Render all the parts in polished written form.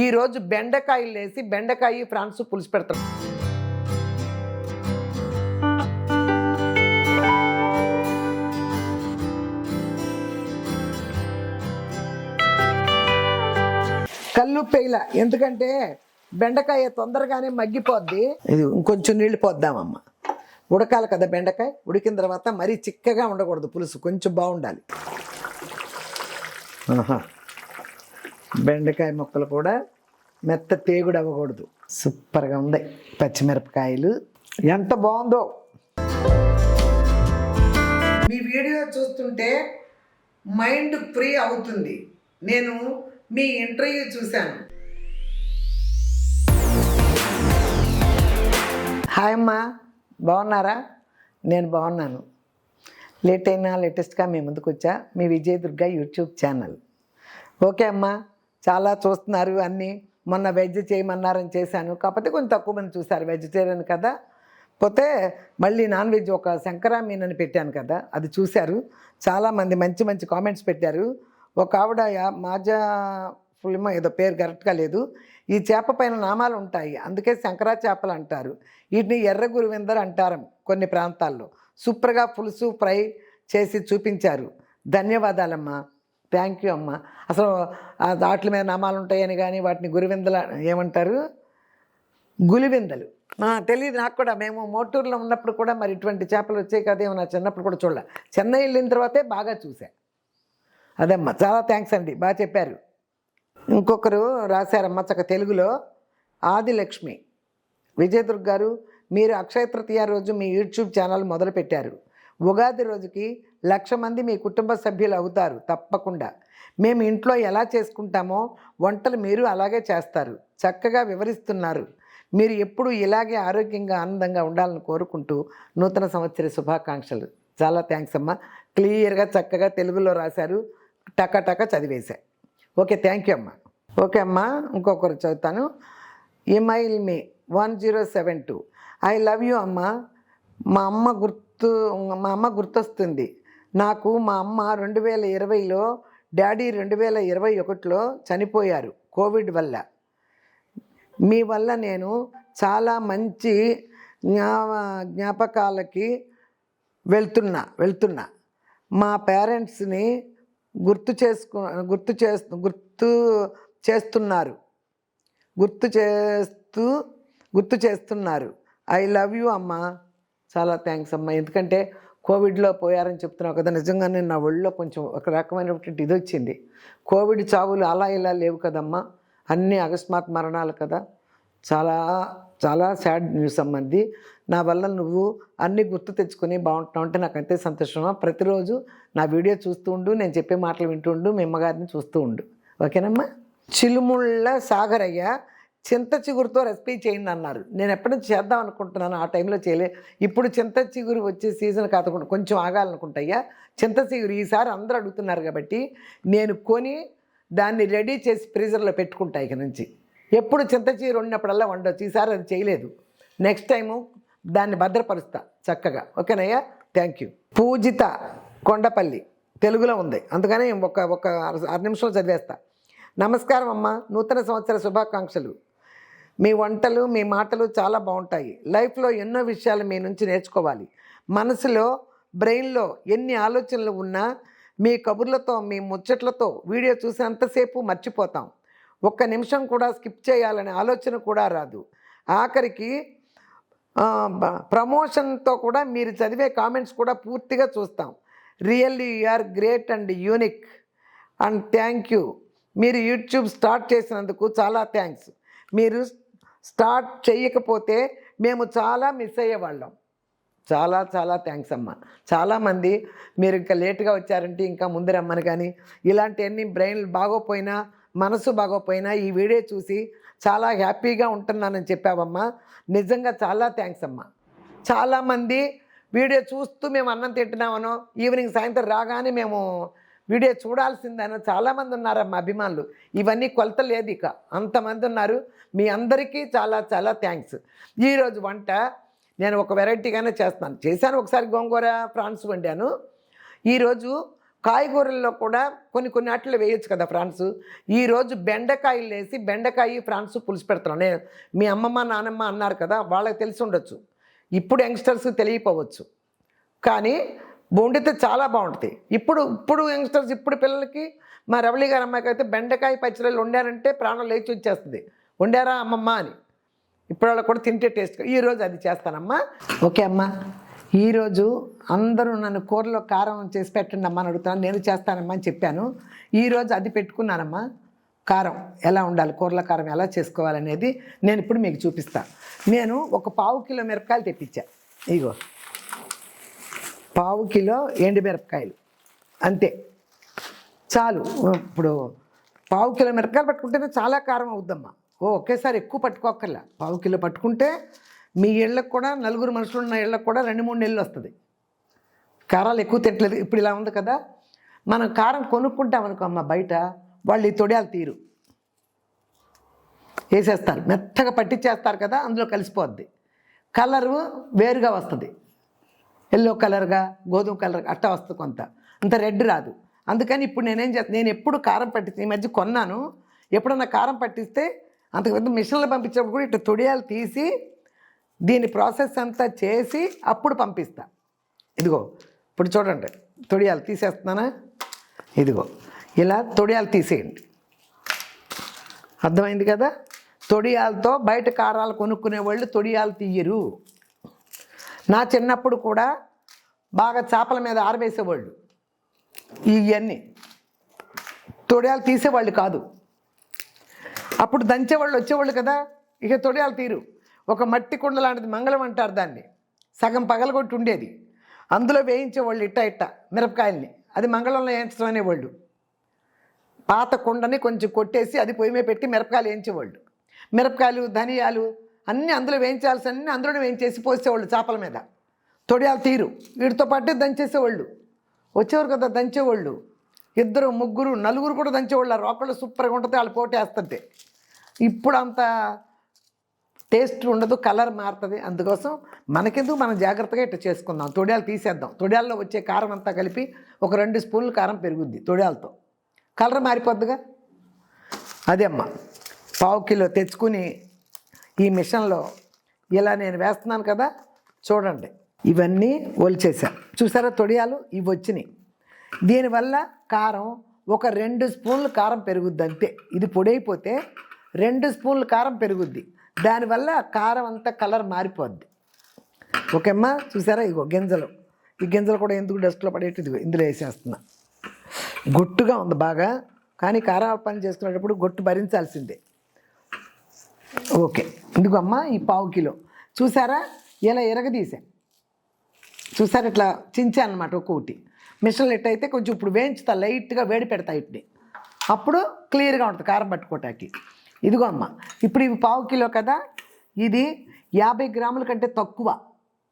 ఈరోజు బెండకాయలు వేసి బెండకాయ ఫ్రాన్స్ పులుసు పెడతాం. కల్లుప్పేయాల, ఎందుకంటే బెండకాయ తొందరగానే మగ్గిపోద్ది. ఇది ఇంకొంచెం నీళ్ళు పోద్దామమ్మ, ఉడకాలి కదా బెండకాయ. ఉడికిన తర్వాత మరీ చిక్కగా ఉండకూడదు పులుసు, కొంచెం బాగుండాలి. బెండకాయ ముక్కలు కూడా మెత్త తేగుడు అవ్వకూడదు. సూపర్గా ఉంది. పచ్చిమిరపకాయలు ఎంత బాగుందో. మీ వీడియో చూస్తుంటే మైండ్ ఫ్రీ అవుతుంది. నేను మీ ఇంటర్వ్యూ చూశాను. హాయ్ అమ్మా, బాగున్నారా? నేను బాగున్నాను. లేట్ అయినా లేటెస్ట్గా మీ ముందుకు వచ్చా. మీ విజయదుర్గ యూట్యూబ్ ఛానల్. ఓకే అమ్మా, చాలా చూస్తున్నారు అన్నీ. మొన్న వెజ్ చేయమన్నారని చేశాను, కాకపోతే కొంచెం తక్కువ మంది చూశారు. వెజిటేరియన్ కదా, పోతే మళ్ళీ నాన్ వెజ్ ఒక శంకరా మీన్ అని పెట్టాను కదా, అది చూశారు. చాలామంది మంచి మంచి కామెంట్స్ పెట్టారు. ఒక ఆవిడ మాజా ఫుల్మో ఏదో పేరు కరెక్ట్గా లేదు, ఈ చేప పైన నామాలు ఉంటాయి, అందుకే శంకరా చేపలు అంటారు. వీటిని ఎర్ర గురువిందర్ అంటారు కొన్ని ప్రాంతాల్లో. సూపర్గా పులుసు ఫ్రై చేసి చూపించారు. ధన్యవాదాలమ్మా, థ్యాంక్ యూ అమ్మా. అసలు వాటి మీద నామాలు ఉంటాయని కానీ వాటిని గురువిందల ఏమంటారు, గులివిందలు తెలియదు నాకు కూడా. మేము మోటూరులో ఉన్నప్పుడు కూడా మరి ఇటువంటి చేపలు వచ్చాయి కదేమో, నా చిన్నప్పుడు కూడా చూడలే. చెన్నై వెళ్ళిన తర్వాతే బాగా చూసా. అదమ్మా, చాలా థ్యాంక్స్ అండి, బాగా చెప్పారు. ఇంకొకరు రాశారమ్మ చక్క తెలుగులో, ఆదిలక్ష్మి. విజయదుర్గ గారు, మీరు అక్షయ తృతీయ రోజు మీ యూట్యూబ్ ఛానల్ మొదలుపెట్టారు. ఉగాది రోజుకి 1,00,000 మంది మీ కుటుంబ సభ్యులు అవుతారు తప్పకుండా. మేము ఇంట్లో ఎలా చేసుకుంటామో వంటలు మీరు అలాగే చేస్తారు. చక్కగా వివరిస్తున్నారు. మీరు ఎప్పుడు ఇలాగే ఆరోగ్యంగా ఆనందంగా ఉండాలని కోరుకుంటూ నూతన సంవత్సర శుభాకాంక్షలు. చాలా థ్యాంక్స్ అమ్మ. క్లియర్గా చక్కగా తెలుగులో రాశారు, టక చదివేశా. ఓకే, థ్యాంక్ యూ అమ్మ. ఓకే అమ్మ, ఇంకొకరు చదువుతాను. Email me 1072. I love you అమ్మ. మా అమ్మ గుర్తొస్తుంది నాకు. మా అమ్మ 2020లో, డాడీ 2021లో చనిపోయారు కోవిడ్ వల్ల. మీ వల్ల నేను చాలా మంచి జ్ఞాపకాలకి వెళ్తున్నా. మా పేరెంట్స్ని గుర్తు చేస్తున్నారు. ఐ లవ్ యూ అమ్మ. చాలా థ్యాంక్స్ అమ్మ. ఎందుకంటే కోవిడ్లో పోయారని చెప్తున్నావు కదా, నిజంగానే నా ఒళ్ళో కొంచెం ఒక రకమైనటువంటి ఇది వచ్చింది. కోవిడ్ చావులు అలా ఇలా లేవు కదమ్మా, అన్నీ అకస్మాత్ మరణాలు కదా. చాలా చాలా సాడ్ న్యూస్ అమ్మది. నా వల్ల నువ్వు అన్నీ గుర్తు తెచ్చుకొని బాగుంటున్నావు అంటే నాకు అంతే సంతోషమా. ప్రతిరోజు నా వీడియో చూస్తూ ఉండు, నేను చెప్పే మాటలు వింటూ ఉండు, మీ అమ్మగారిని చూస్తూ ఉండు. ఓకేనమ్మా. చిలుముళ్ళ సాగరయ్య, చింత చిగురుతో రెసిపీ చేయండి అన్నారు. నేను ఎప్పటి నుంచి చేద్దాం అనుకుంటున్నాను, ఆ టైంలో చేయలే. ఇప్పుడు చింత చిగురు వచ్చే సీజన్ కాకుండా కొంచెం ఆగాలనుకుంటాయ్యా. చింత చిగురు ఈసారి అందరూ అడుగుతున్నారు కాబట్టి నేను కొని దాన్ని రెడీ చేసి ఫ్రీజర్లో పెట్టుకుంటా. ఇక నుంచి ఎప్పుడు చింత చిగురు వండినప్పుడల్లా వండొచ్చు. ఈసారి అది చేయలేదు, నెక్స్ట్ టైము దాన్ని భద్రపరుస్తా చక్కగా. ఓకేనయ్యా, థ్యాంక్ యూ. పూజిత కొండపల్లి, తెలుగులో ఉంది, అందుకని ఒక 6 నిమిషాలు చదివేస్తా. నమస్కారం అమ్మ, నూతన సంవత్సర శుభాకాంక్షలు. మీ వంటలు మీ మాటలు చాలా బాగుంటాయి. లైఫ్లో ఎన్నో విషయాలు మీ నుంచి నేర్చుకోవాలి. మనసులో బ్రెయిన్లో ఎన్ని ఆలోచనలు ఉన్నా మీ కబుర్లతో మీ ముచ్చట్లతో వీడియో చూసినంతసేపు మర్చిపోతాం. ఒక్క నిమిషం కూడా స్కిప్ చేయాలనే ఆలోచన కూడా రాదు. ఆఖరికి ప్రమోషన్తో కూడా మీరు చదివే కామెంట్స్ కూడా పూర్తిగా చూస్తాం. Really you are great and unique and thank you. మీరు యూట్యూబ్ స్టార్ట్ చేసినందుకు చాలా థ్యాంక్స్. మీరు స్టార్ట్ చేయకపోతే మేము చాలా మిస్ అయ్యేవాళ్ళం. చాలా చాలా థ్యాంక్స్ అమ్మ. చాలామంది మీరు ఇంకా లేట్గా వచ్చారంటే ఇంకా ముందు రమ్మని, కానీ ఇలాంటివన్నీ బ్రెయిన్ బాగోపోయినా మనసు బాగోపోయినా ఈ వీడియో చూసి చాలా హ్యాపీగా ఉంటున్నానని చెప్పావమ్మా. నిజంగా చాలా థ్యాంక్స్ అమ్మ. చాలామంది వీడియో చూస్తూ మేము అన్నం తింటున్నామనో, ఈవినింగ్ సాయంత్రం రాగానే మేము వీడియో చూడాల్సిందనో చాలామంది ఉన్నారమ్మా అభిమానులు. ఇవన్నీ కొలత లేదు, ఇక అంతమంది ఉన్నారు. మీ అందరికీ చాలా చాలా థ్యాంక్స్. ఈరోజు వంట నేను ఒక వెరైటీగానే చేస్తాను. చేశాను ఒకసారి గోంగూర ఫ్రాన్స్ వండాను. ఈరోజు కాయగూరల్లో కూడా కొన్ని వాటిలో వేయొచ్చు కదా ఫ్రాన్స్. ఈరోజు బెండకాయలు వేసి బెండకాయ ఫ్రాన్స్ పులుసు పెడుతున్నాను. నేను మీ అమ్మమ్మ నానమ్మ అన్నారు కదా, వాళ్ళకి తెలిసి ఉండొచ్చు, ఇప్పుడు యంగ్స్టర్స్ తెలియపోవచ్చు, కానీ వండితే చాలా బాగుంటుంది. ఇప్పుడు యంగ్స్టర్స్, ఇప్పుడు పిల్లలకి, మా రవళి గారి అమ్మాయికి అయితే బెండకాయ పచ్చళ్ళు వండారంటే ప్రాణం లేచి వచ్చేస్తుంది, వండారా అమ్మమ్మ అని. ఇప్పుడు వాళ్ళకి కూడా తింటే టేస్ట్. ఈరోజు అది చేస్తానమ్మా. ఓకే అమ్మా, ఈరోజు అందరూ నన్ను కూరలో కారం చేసి పెట్టండి అమ్మా అని అడుగుతాను. నేను చేస్తానమ్మా అని చెప్పాను. ఈరోజు అది పెట్టుకున్నానమ్మా. కారం ఎలా ఉండాలి, కూరల కారం ఎలా చేసుకోవాలనేది నేను ఇప్పుడు మీకు చూపిస్తాను. నేను ఒక 1/2 కిలో మిరపకాయలు తెప్పించా. ఇగో 1/2 కిలో ఎండుమిరపకాయలు అంతే చాలు. ఇప్పుడు 1/2 కిలో మిరపకాయలు పట్టుకుంటేనే చాలా కారం అవుద్దమ్మా. ఒకేసారి ఎక్కువ పట్టుకోక్కర్లా. 1/2 కిలో పట్టుకుంటే మీ ఇళ్ళకు కూడా, 4 మనుషులు ఉన్న ఇళ్ళకు కూడా 2-3 నెలలు వస్తుంది. కారాలు ఎక్కువ తింటలేదు. ఇప్పుడు ఇలా ఉంది కదా, మనం కారం కొనుక్కుంటాం అనుకో అమ్మ బయట, వాళ్ళు ఈ తొడియాలు తీరు వేసేస్తారు, మెత్తగా పట్టించేస్తారు కదా, అందులో కలిసిపోద్ది. కలరు వేరుగా వస్తుంది, ఎల్లో కలర్గా, గోధుమ కలర్ అట్టా వస్తుంది, కొంత అంత రెడ్ రాదు. అందుకని ఇప్పుడు నేనేం చేస్తాను, నేను ఎప్పుడు కారం పట్టిస్తే, ఈ మధ్య కొన్నాను, ఎప్పుడన్నా కారం పట్టిస్తే అంతకుముందు మిషన్లో పంపించినప్పుడు కూడా ఇట్లా తొడియాలు తీసి దీని ప్రాసెస్ అంతా చేసి అప్పుడు పంపిస్తా. ఇదిగో ఇప్పుడు చూడండి, తొడియాలు తీసేస్తున్నానా, ఇదిగో ఇలా తొడియాలు తీసేయండి. అర్థమైంది కదా. తొడియాలతో బయట కారాలు కొనుక్కునే వాళ్ళు తొడియాలు తీయరు. నా చిన్నప్పుడు కూడా బాగా చేపల మీద ఆరవేసేవాళ్ళు, ఇవన్నీ తొడియాలు తీసేవాళ్ళు కాదు. అప్పుడు దంచేవాళ్ళు వచ్చేవాళ్ళు కదా, ఇక తొడియాలు తీరు. ఒక మట్టి కుండ లాంటిది, మంగళం అంటారు దాన్ని, సగం పగలగొట్టి ఉండేది, అందులో వేయించేవాళ్ళు ఇట్ట మిరపకాయల్ని, అది మంగళంలో వేయించడం అనేవాళ్ళు. పాత కుండని కొంచెం కొట్టేసి అది పొయ్యి మీద పెట్టి మిరపకాయలు వేయించేవాళ్ళు. మిరపకాయలు, ధనియాలు అన్నీ అందులో వేయించాల్సి అన్నీ అందులోనే వేయించేసి పోసేవాళ్ళు చేపల మీద. తొడియాలు తీరు, వీటితో పాటు దంచేసేవాళ్ళు వచ్చేవారు కదా, దంచేవాళ్ళు 2, 3, 4 కూడా దంచేవాళ్ళు. రోకళ్ళు సూపర్గా ఉంటుంది వాళ్ళు పోటేస్తుంటే. ఇప్పుడు అంత టేస్ట్ ఉండదు, కలర్ మారుతుంది. అందుకోసం మనకెందుకు, మనం జాగ్రత్తగా ఇట్లా చేసుకుందాం. తొడియాలు తీసేద్దాం. తొడియాల్లో వచ్చే కారం అంతా కలిపి ఒక 2 స్పూన్లు కారం పెరుగుద్ది తొడియాలతో, కలర్ మారిపోద్దిగా. అదే అమ్మ, 1/2 కిలో తెచ్చుకుని ఈ మిషన్లో ఇలా నేను వేస్తున్నాను కదా, చూడండి. ఇవన్నీ ఒలిచేసా, చూసారా తొడియాలు ఇవి వచ్చినాయి. దీనివల్ల కారం ఒక 2 స్పూన్లు కారం పెరుగుద్ది అంతే. ఇది పొడైపోతే 2 స్పూన్లు కారం పెరుగుద్ది, దానివల్ల కారం అంతా కలర్ మారిపోద్ది. ఓకే అమ్మా, చూసారా ఇగో గింజలు, ఈ గింజలు కూడా ఎందుకు డస్ట్లో పడేటి, ఇదిగో ఇందులో వేసేస్తున్నా. గొట్టుగా ఉంది బాగా, కానీ కారం పని చేసుకునేటప్పుడు గొట్టు భరించాల్సిందే. ఓకే, ఇందుకు అమ్మ ఈ 1/2 కిలో చూసారా ఇలా ఎరగదీసా, చూసారా ఇట్లా చించాను అనమాట. ఒక్కొక్కటి మిషన్లు ఎట్టయితే కొంచెం ఇప్పుడు వేయించుతా, లైట్గా వేడి పెడతా ఇట్ని, అప్పుడు క్లియర్గా ఉంటుంది కారం పట్టుకోవటానికి. ఇదిగో అమ్మ, ఇప్పుడు ఇవి 1/2 కిలో కదా, ఇది 50 గ్రాముల కంటే తక్కువ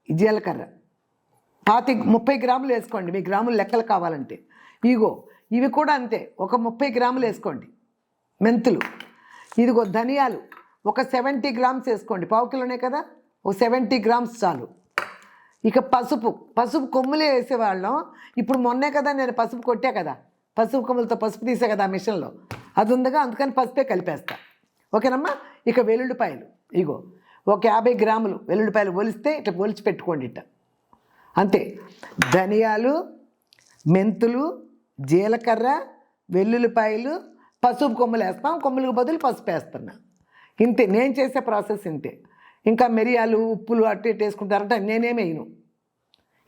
ఈ జీలకర్ర. 30 గ్రాములు వేసుకోండి, మీ గ్రాములు లెక్కలు కావాలంటే. ఇగో ఇవి కూడా అంతే, ఒక 30 గ్రాములు వేసుకోండి. మెంతులు, ఇదిగో ధనియాలు ఒక 70 గ్రామ్స్ వేసుకోండి. 1/2 కిలోనే కదా, ఒక 70 గ్రామ్స్ చాలు. ఇక పసుపు కొమ్ములే వేసేవాళ్ళం. ఇప్పుడు మొన్నే కదా నేను పసుపు కొట్టా కదా, పసుపు కొమ్ములతో పసుపు తీసా కదా ఆ మిషన్లో, అది ఉందిగా, అందుకని పసుపే కలిపేస్తా. ఓకేనమ్మా. ఇక వెల్లుల్లిపాయలు, ఇగో ఒక 50 గ్రాములు వెల్లుల్లిపాయలు ఒలిస్తే ఇట్లా ఒలిచి పెట్టుకోండి ఇట్ట, అంతే. ధనియాలు, మెంతులు, జీలకర్ర, వెల్లుల్లిపాయలు, పసుపు కొమ్ములు వేస్తాం, కొమ్ములకు బదులు పసుపు వేస్తున్నా. ఇంతే నేను చేసే ప్రాసెస్ ఇంతే. ఇంకా మిరియాలు, ఉప్పులు అట్టు ఇటు వేసుకుంటారంటే నేనేమి వేయను.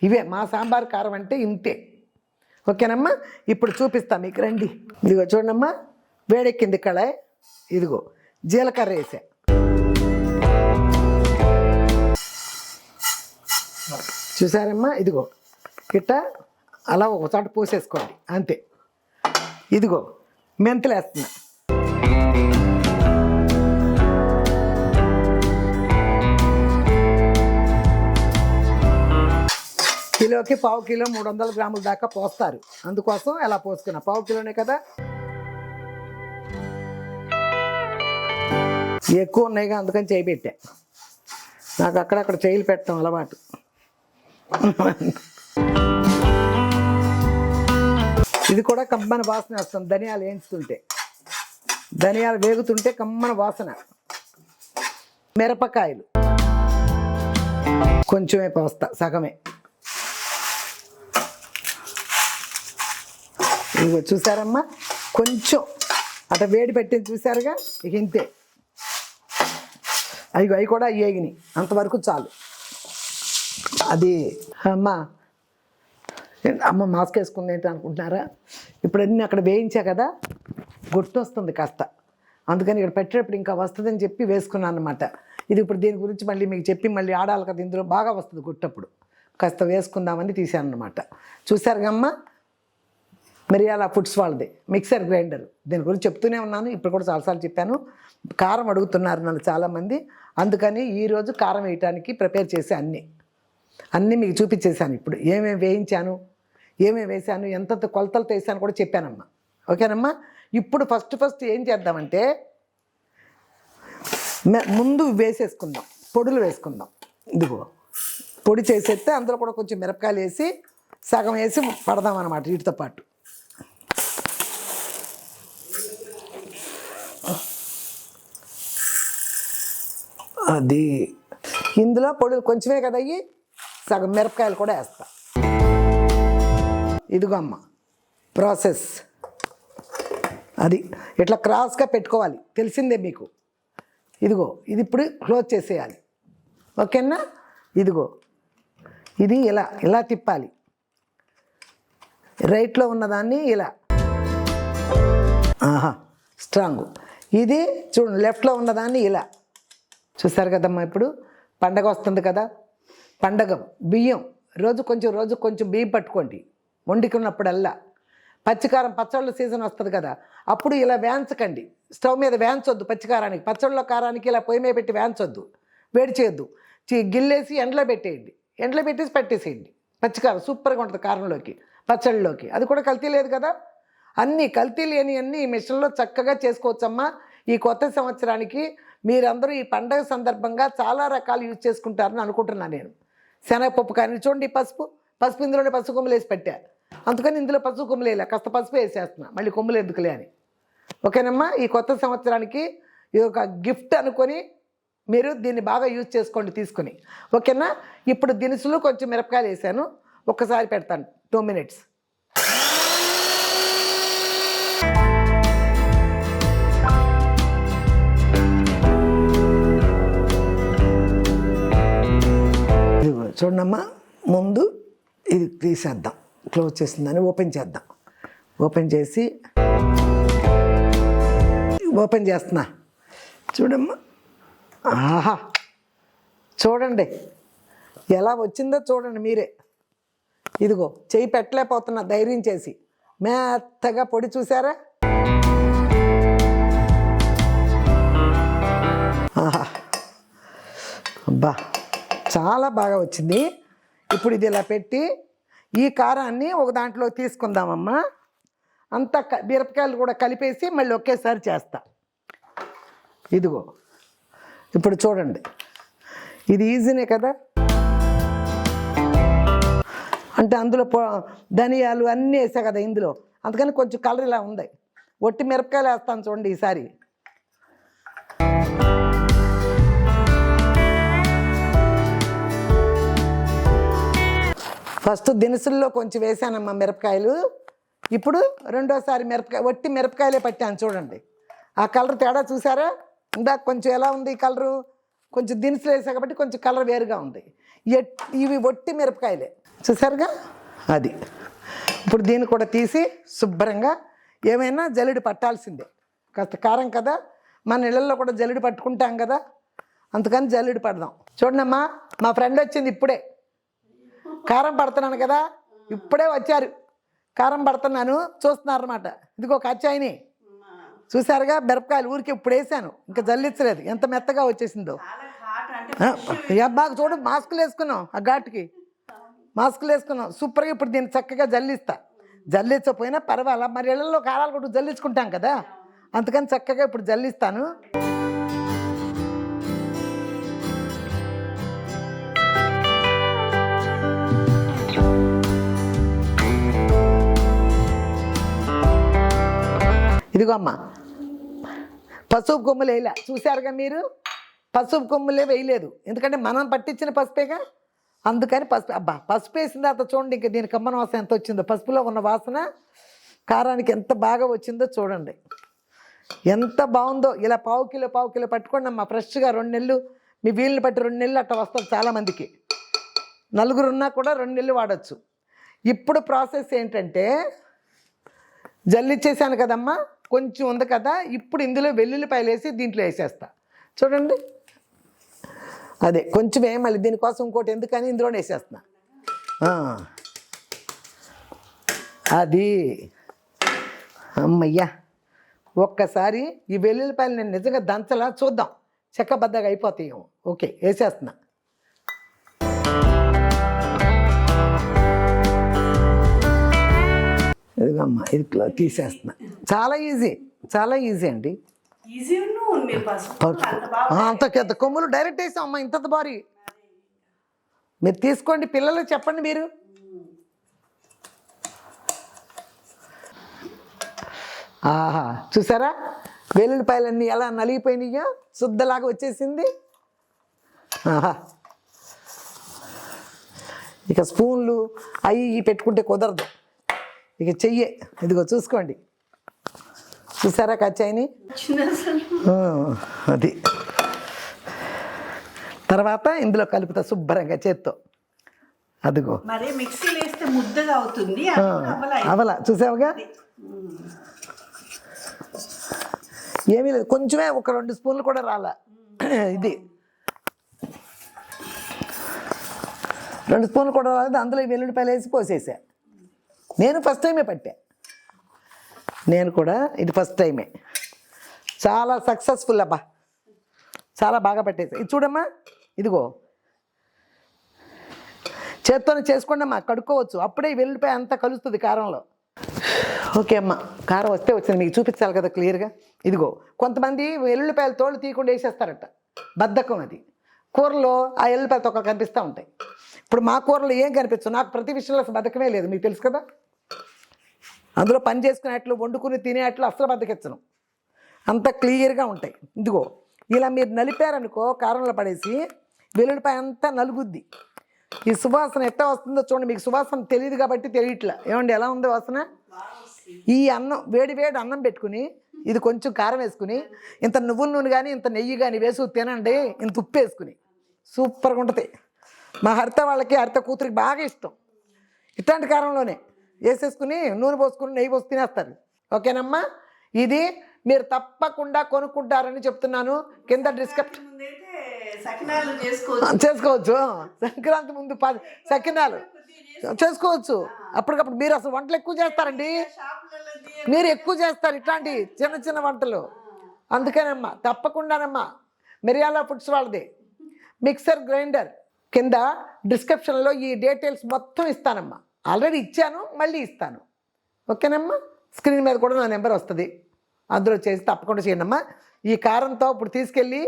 ఇవే మా సాంబార్ కారం అంటే ఇంతే. ఓకేనమ్మా, ఇప్పుడు చూపిస్తాను మీకు, రండి. ఇదిగో చూడమ్మా, వేడెక్కింది కళాయి, ఇదిగో జీలకర్ర వేసా, చూసారమ్మా. ఇదిగో ఇట్ట అలా ఒక చోట పోసేసుకోండి అంతే. ఇదిగో మెంతులు వేస్తున్నా, కిలోకి 1/2 కిలో 300 గ్రాముల దాకా పోస్తారు, అందుకోసం ఎలా పోసుకున్నా. 1/2 కిలోనే కదా, ఎక్కువ ఉన్నాయిగా అందుకని చేయి పెట్టా. నాకు అక్కడక్కడ చేయిలు పెట్టడం అలవాటు. ఇది కూడా కమ్మన వాసన వస్తుంది. ధనియాలు వేయించుతుంటే, ధనియాలు వేగుతుంటే కమ్మన వాసన. మిరపకాయలు కొంచెమే పోస్తా, సగమే. ఇదిగో చూసారమ్మా, కొంచెం అట్లా వేడి పెట్టింది చూసారుగా, ఇక ఇంతే. అవి కూడా వేగినాయి, అంతవరకు చాలు. అది అమ్మ మాస్క్ వేసుకుంది ఏంటి అనుకుంటున్నారా? ఇప్పుడు అన్నీ అక్కడ వేయించా కదా, గుర్తు వస్తుంది కాస్త, అందుకని ఇక్కడ పెట్టేటప్పుడు ఇంకా వస్తుందని చెప్పి వేసుకున్నాను అనమాట. ఇది ఇప్పుడు దీని గురించి మళ్ళీ మీకు చెప్పి మళ్ళీ ఆడాలి కదా, ఇందులో బాగా వస్తుంది గుట్టప్పుడు, కాస్త వేసుకుందామని తీసాను అనమాట. చూసారు కమ్మా, మిరియాల ఫుడ్స్ వాళ్ళది మిక్సర్ గ్రైండర్. దీని గురించి చెప్తూనే ఉన్నాను, ఇప్పుడు కూడా చాలాసార్లు చెప్పాను. కారం అడుగుతున్నారు నన్ను చాలామంది, అందుకని ఈరోజు కారం వేయటానికి ప్రిపేర్ చేసి అన్నీ మీకు చూపించేశాను. ఇప్పుడు ఏమేమి వేయించాను, ఏమేమి వేసాను, ఎంత కొలతలతో వేసాను కూడా చెప్పానమ్మా. ఓకేనమ్మా. ఇప్పుడు ఫస్ట్ ఏం చేద్దామంటే, ముందు వేసేసుకుందాం, పొడులు వేసుకుందాం. ఇదిగో పొడి చేసేస్తే అందులో కూడా కొంచెం మిరపకాయలు వేసి సగం వేసి పడదాం అన్నమాట వీటితో పాటు. అది ఇందులో పొడులు కొంచెమే కదా అయ్యి, సగం మిరపకాయలు కూడా వేస్తా. ఇదిగో అమ్మ ప్రాసెస్, అది ఇట్లా క్రాస్గా పెట్టుకోవాలి, తెలిసిందే మీకు. ఇదిగో ఇది ఇప్పుడు క్లోజ్ చేసేయాలి, ఓకేనా? ఇదిగో ఇది ఇలా తిప్పాలి, రైట్లో ఉన్నదాన్ని ఇలా, స్ట్రాంగ్. ఇది చూడండి, లెఫ్ట్లో ఉన్నదాన్ని ఇలా. చూసారు కదమ్మా. ఇప్పుడు పండగ వస్తుంది కదా, పండగ బియ్యం రోజు కొంచెం బియ్యం పట్టుకోండి వండుకున్నప్పుడల్లా. పచ్చికారం పచ్చళ్ళ సీజన్ వస్తుంది కదా, అప్పుడు ఇలా వేయించకండి, స్టవ్ మీద వేయించొద్దు. పచ్చికారానికి పచ్చళ్ళలో కారానికి ఇలా పొయ్యి మీద పెట్టి వేయించొద్దు, వేడి చేయొద్దు. గిల్లేసి ఎండలో పెట్టేయండి, ఎండలో పెట్టేసి పట్టేసేయండి. పచ్చికారం సూపర్గా ఉంటుంది కారంలోకి, పచ్చళ్ళలోకి. అది కూడా కల్తీ లేదు కదా, అన్నీ కల్తీ లేని అన్నీ ఈ మిషన్లో చక్కగా చేసుకోవచ్చమ్మా. ఈ కొత్త సంవత్సరానికి మీరందరూ ఈ పండగ సందర్భంగా చాలా రకాలు యూజ్ చేసుకుంటారని అనుకుంటున్నాను నేను. శనగపప్పు కానీ చూడండి, పసుపు ఇందులోనే పసుపు కొమ్ములు వేసి పెట్టా, అందుకని ఇందులో పసుపు కొమ్ములు వేయలే, కాస్త పసుపు వేసేస్తున్నా, మళ్ళీ కొమ్ములు ఎందుకులే అని. ఓకేనమ్మా. ఈ కొత్త సంవత్సరానికి ఇది ఒక గిఫ్ట్ అనుకొని మీరు దీన్ని బాగా యూజ్ చేసుకోండి తీసుకుని, ఓకేనా? ఇప్పుడు దినుసులు కొంచెం మిరపకాయలు వేసాను, ఒక్కసారి పెడతాను 2 minutes. చూడమ్మా, ముందు ఇది తీసేద్దాం, క్లోజ్ చేసిందని ఓపెన్ చేద్దాం. ఓపెన్ చేస్తున్నా, చూడమ్మా. ఆహా, చూడండి ఎలా వచ్చిందో చూడండి మీరే. ఇదిగో చెయ్యి పెట్టలేకపోతున్నా ధైర్యం చేసి, మెత్తగా పొడి చూసారా? ఆహా, అబ్బా చాలా బాగా వచ్చింది. ఇప్పుడు ఇది ఇలా పెట్టి ఈ కారాన్ని ఒక దాంట్లో తీసుకుందామమ్మా. అంతా మిరపకాయలు కూడా కలిపేసి మళ్ళీ ఒకేసారి చేస్తా. ఇదిగో ఇప్పుడు చూడండి, ఇది ఈజీనే కదా. అంటే అందులో ధనియాలు అన్నీ వేసా కదా ఇందులో, అందుకని కొంచెం కలర్ ఇలా ఉంది. ఒట్టి మిరపకాయలు వేస్తాను చూడండి ఈసారి. ఫస్ట్ దినుసుల్లో కొంచెం వేసానమ్మా మిరపకాయలు, ఇప్పుడు రెండోసారి ఒట్టి మిరపకాయలే పట్టాను చూడండి. ఆ కలర్ తేడా చూసారా? ఇందాక కొంచెం ఎలా ఉంది ఈ కలరు, కొంచెం దినుసులు వేసా కాబట్టి కొంచెం కలర్ వేరుగా ఉంది. ఇవి ఒట్టి మిరపకాయలే చూసారుగా. అది ఇప్పుడు దీన్ని కూడా తీసి శుభ్రంగా, ఏమైనా జల్లెడ పట్టాల్సిందే, కాస్త కారం కదా, మన ఇళ్ళల్లో కూడా జల్లెడ పట్టుకుంటాం కదా, అందుకని జల్లెడ పడదాం. చూడండమ్మా, మా ఫ్రెండ్ వచ్చింది ఇప్పుడే. కారం పడుతున్నాను కదా, ఇప్పుడే వచ్చారు, కారం పడుతున్నాను చూస్తున్నారు అనమాట. ఇదిగో కచ్చాయిని చూసారుగా, మిరపకాయలు ఊరికి ఇప్పుడు వేసాను, ఇంకా జల్లించలేదు, ఎంత మెత్తగా వచ్చేసిందో. అబ్బాగా చూడు, మాస్కులు వేసుకున్నాం, ఆ ఘాటుకి మాస్కులు వేసుకున్నాం సూపర్గా. ఇప్పుడు దీన్ని చక్కగా జల్లించకపోయినా పర్వాలా, మరి ఇళ్ళల్లో కారాలు కూడా జల్లించుకుంటాం కదా, అందుకని చక్కగా ఇప్పుడు జల్లిస్తాను. ఇదిగో అమ్మ, పసుపు కొమ్ములు వేయలే, చూశారుగా మీరు, పసుపు కొమ్ములే వేయలేదు, ఎందుకంటే మనం పట్టించిన పసుపేగా, అందుకని పసుపు. అబ్బా, పసుపు వేసిన తర్వాత చూడండి ఇంకా దీని కమ్మన వాసన ఎంత వచ్చిందో, పసుపులో ఉన్న వాసన కారానికి ఎంత బాగా వచ్చిందో చూడండి, ఎంత బాగుందో. ఇలా పావు కిలో పట్టుకోండి అమ్మ, ఫ్రెష్గా 2 నెలలు మీ వీళ్ళని బట్టి 2 నెలలు అట్లా వస్తుంది చాలామందికి. 4 ఉన్నా కూడా 2 నెలలు వాడచ్చు. ఇప్పుడు ప్రాసెస్ ఏంటంటే, జల్లిచ్చేసాను కదమ్మా, కొంచెం ఉంది కదా, ఇప్పుడు ఇందులో వెల్లుల్లిపాయలు వేసి దీంట్లో వేసేస్తా. చూడండి, అదే కొంచెం మళ్ళీ దీనికోసం ఇంకోటి ఎందుకని ఇందులోనే వేసేస్తున్నా. అది అమ్మయ్యా, ఒక్కసారి ఈ వెల్లుల్లిపాయలు నేను నిజంగా దంచలా, చూద్దాం చెక్కబద్దగా అయిపోతాయేమో. ఓకే, వేసేస్తున్నా. ఇదిగమ్మా, ఇది తీసేస్తున్నా. చాలా ఈజీ అండి. అంత పెద్ద కొమ్ములు డైరెక్ట్ వేసాం అమ్మా, ఇంత భారీ. మీరు తీసుకోండి, పిల్లలకు చెప్పండి మీరు. ఆహా, చూసారా వెల్లుల్లిపాయలన్నీ ఎలా నలిగిపోయినాయో, శుద్ధలాగా వచ్చేసింది. ఆహా, ఇక స్పూన్లు అవి పెట్టుకుంటే కుదరదు, ఇక చెయ్యే. ఇదిగో చూసుకోండి, చూసారా కచ్చాయిని. అది తర్వాత ఇందులో కలుపుతా శుభ్రంగా చేత్తో. అదిగో మిక్సీలో వేస్తే ముద్దగా అవుతుంది, అవలా చూసావుగా. ఏమీ లేదు, కొంచెమే, ఒక 2 స్పూన్లు కూడా రాలా. ఇది 2 స్పూన్లు కూడా రాలేదు, అందులో వెల్లుల్లిపాయలు వేసి పోసేసా. నేను ఫస్ట్ టైమే పట్టా, నేను కూడా ఇది ఫస్ట్ టైమే. చాలా సక్సెస్ఫుల్ అబ్బా, చాలా బాగా పట్టేసా. ఇది చూడమ్మా, ఇదిగో చేత్తోనే చేసుకోండి అమ్మా, కడుక్కోవచ్చు, అప్పుడే వెల్లుల్లిపాయ అంతా కలుస్తుంది కారంలో. ఓకే అమ్మ, కారం వస్తే వచ్చింది, మీకు చూపించాలి కదా క్లియర్గా. ఇదిగో కొంతమంది వెల్లుల్లిపాయలు తోళ్ళు తీయకుండా వేసేస్తారట, బద్ధకం అది. కూరలో ఆ ఎల్లుల్లిపాయల తొక్కలు కనిపిస్తూ ఉంటాయి. ఇప్పుడు మా కూరలో ఏం కనిపించు, నాకు ప్రతి విషయంలో అసలు బద్ధకమే లేదు, మీకు తెలుసు కదా. అందులో పని చేసుకునేట్లు, వండుకుని తినేట్లు అసలు బద్దకిచ్చను, అంత క్లియర్గా ఉంటాయి. ఇదిగో ఇలా మీరు నలిపారనుకో, కారంలో పడేసి వెల్లుల్లిపాయ అంతా నలుగుద్ది. ఈ సువాసన ఎట్లా వస్తుందో చూడండి, మీకు సువాసన తెలియదు కాబట్టి తెలియట్లా. ఏమండి ఎలా ఉంది వాసన? ఈ అన్నం, వేడి అన్నం పెట్టుకుని ఇది కొంచెం కారం వేసుకుని, ఇంత నువ్వుల నూనె కానీ ఇంత నెయ్యి కానీ వేసి తినండి, ఇంత ఉప్పు వేసుకుని, సూపర్గా ఉంటుంది. మా హరిత వాళ్ళకి, హరిత కూతురికి బాగా ఇష్టం. ఇట్లాంటి కారంలోనే వేసేసుకుని నూనె పోసుకుని నెయ్యి పోసి తినేస్తారు. ఓకేనమ్మా, ఇది మీరు తప్పకుండా కొనుక్కుంటారని చెప్తున్నాను. కింద డిస్క్రిప్షన్ చేసుకోవచ్చు, సంక్రాంతి ముందు సకినాలు చేసుకోవచ్చు అప్పటికప్పుడు. మీరు అసలు వంటలు ఎక్కువ చేస్తారండి, మీరు ఎక్కువ చేస్తారు ఇట్లాంటి చిన్న వంటలు. అందుకేనమ్మా, తప్పకుండానమ్మా, మిరియాల ఫుడ్స్ వాళ్ళది మిక్సర్ గ్రైండర్. కింద డిస్క్రిప్షన్లో ఈ డీటెయిల్స్ మొత్తం ఇస్తానమ్మా, ఆల్రెడీ ఇచ్చాను, మళ్ళీ ఇస్తాను. ఓకేనమ్మా, స్క్రీన్ మీద కూడా నా నెంబర్ వస్తుంది, అందులో చేసి తప్పకుండా చేయండమ్మా. ఈ కారంతో ఇప్పుడు తీసుకెళ్ళి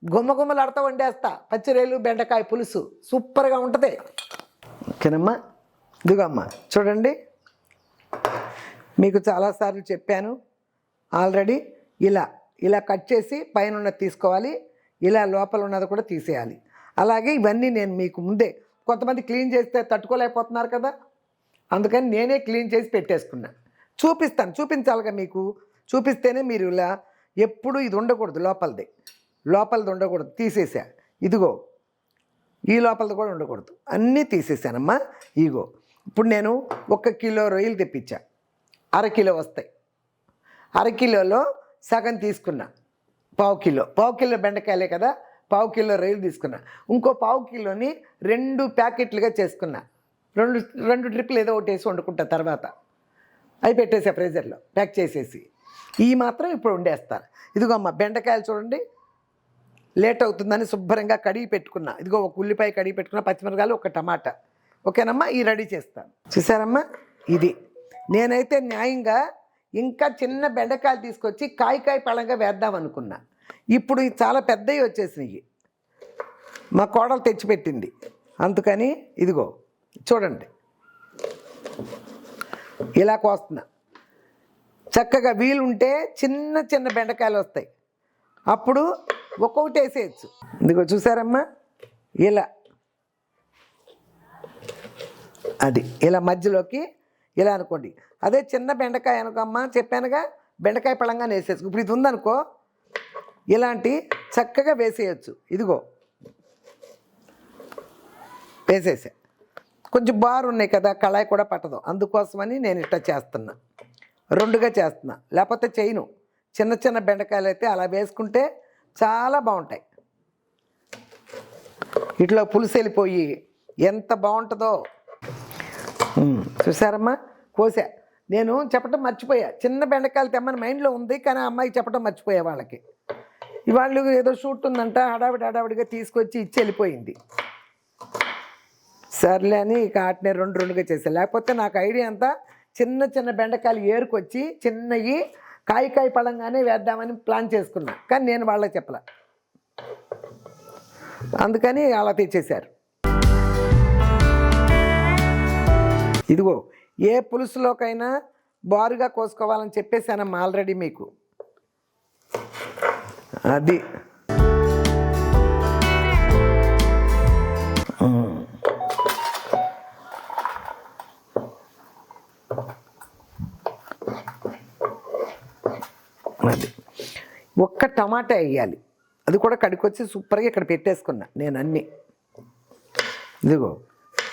గుమ్మలాడుతూ వండేస్తా, పచ్చిరేలు బెండకాయ పులుసు సూపర్గా ఉంటుంది. ఓకేనమ్మా, ఇదిగో అమ్మ చూడండి, మీకు చాలాసార్లు చెప్పాను ఆల్రెడీ. ఇలా కట్ చేసి పైన ఉన్నది తీసుకోవాలి, ఇలా లోపల ఉన్నది కూడా తీసేయాలి. అలాగే ఇవన్నీ నేను మీకు ముందే, కొంతమంది క్లీన్ చేస్తే తట్టుకోలేకపోతున్నారు కదా, అందుకని నేనే క్లీన్ చేసి పెట్టేసుకున్నా. చూపించాలిగా మీకు, చూపిస్తేనే మీరు. ఇలా ఎప్పుడు ఇది ఉండకూడదు, లోపలిది ఉండకూడదు, తీసేసా. ఇదిగో ఈ లోపలది కూడా ఉండకూడదు, అన్నీ తీసేసానమ్మా. ఇగో ఇప్పుడు నేను 1 కిలో రొయ్యలు తెప్పించా, 1/2 కిలో వస్తాయి. 1/2 కిలోలో సగం తీసుకున్నా, పావు కిలో బెండకాయలే కదా, పావు కిలో రొయ్యలు తీసుకున్నా. ఇంకో పావు కిలోని 2 ప్యాకెట్లుగా చేసుకున్నా, 2 ట్రిప్లు ఏదో ఒకటి వేసి వండుకుంటా. తర్వాత అవి పెట్టేసా ఫ్రీజర్లో ప్యాక్ చేసేసి. ఈ మాత్రం ఇప్పుడు వండేస్తాను. ఇదిగో అమ్మ, బెండకాయలు చూడండి, లేట్ అవుతుందని శుభ్రంగా కడిగి పెట్టుకున్నా. ఇదిగో 1 ఉల్లిపాయ కడిగి పెట్టుకున్నా, పచ్చిమిరకాయలు, 1 టమాటా. ఓకేనమ్మా, ఈ రెడీ చేస్తాను. చూసారమ్మా, ఇది నేనైతే న్యాయంగా ఇంకా చిన్న బెండకాయలు తీసుకొచ్చి కాయ పళ్ళంగా వేద్దాం అనుకున్నా. ఇప్పుడు చాలా పెద్దవి వచ్చేసినాయి, మా కోడలు తెచ్చిపెట్టింది. అందుకని ఇదిగో చూడండి, ఇలా కోస్తున్నా. చక్కగా వీలుంటే చిన్న చిన్న బెండకాయలు వస్తాయి, అప్పుడు ఒక్కొక్కటి వేసేయచ్చు. ఇదిగో చూసారమ్మా, ఇలా అది ఇలా మధ్యలోకి ఇలా అనుకోండి. అదే చిన్న బెండకాయ అనుకోమ్మా, చెప్పానుగా బెండకాయ పళంగానే వేసేయచ్చు. ఇప్పుడు ఇది ఉందనుకో, ఇలాంటి చక్కగా వేసేయచ్చు. ఇదిగో వేసేసా. కొంచెం బారు ఉన్నాయి కదా, కళాయి కూడా పట్టదు, అందుకోసమని నేను ఇట్లా చేస్తున్నా, రెండుగా చేస్తున్నా. లేకపోతే చేయను. చిన్న చిన్న బెండకాయలు అయితే అలా వేసుకుంటే చాలా బాగుంటాయి. ఇట్లా పులుసు వెళ్ళిపోయి ఎంత బాగుంటుందో. చూసారమ్మా, కోసా. నేను చెప్పటం మర్చిపోయా, చిన్న బెండకాయలు తెమ్మని మైండ్లో ఉంది, కానీ ఆ అమ్మాయికి చెప్పడం మర్చిపోయా. వాళ్ళకి ఇవాళ్ళు ఏదో షూట్ ఉందంట, హడావిడిగా తీసుకొచ్చి ఇచ్చి వెళ్ళిపోయింది. సర్లే అని ఇక ఆటనే రెండుగా చేశాను. లేకపోతే నాకు ఐడియా అంతా చిన్న చిన్న బెండకాయలు ఏరుకొచ్చి చిన్నవి కాయ పడంగానే వేద్దామని ప్లాన్ చేసుకున్నా, కానీ నేను వాళ్ళకి చెప్పలే, అందుకని అలా తెచ్చేశారు. ఇదిగో ఏ పులుసులోకైనా బారుగా కోసుకోవాలని చెప్పేశానమ్మా ఆల్రెడీ మీకు. అది అది ఒక్క టమాటా వేయాలి, అది కూడా కడికొచ్చి సూపర్గా ఇక్కడ పెట్టేసుకున్నా నేను అన్నీ. ఇదిగో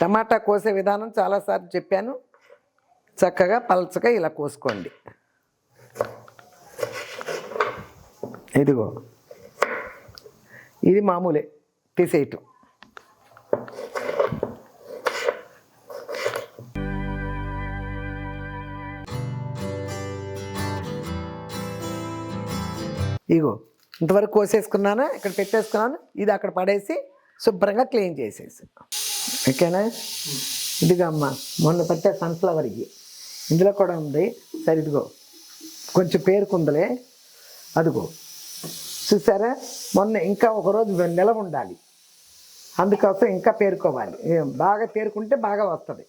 టమాటా కోసే విధానం చాలాసార్లు చెప్పాను, చక్కగా పలచగా ఇలా కోసుకోండి. ఇదిగో ఇది మామూలే తీసేయటం. ఇగో ఇంతవరకు కోసేసుకున్నానా, ఇక్కడ పెట్టేసుకున్నాను, ఇది అక్కడ పడేసి శుభ్రంగా క్లీన్ చేసేసి. ఓకేనా? ఇదిగో అమ్మ మొన్న పట్టే సన్ఫ్లవర్కి ఇందులో కూడా ఉంది. సరే ఇదిగో కొంచెం పేరుకుందలే, అదిగో చూసారా, మొన్న ఇంకా ఒకరోజు నిలవ ఉండాలి, అందుకోసం ఇంకా పేరుకోవాలి. బాగా పేరుకుంటే బాగా వస్తుంది.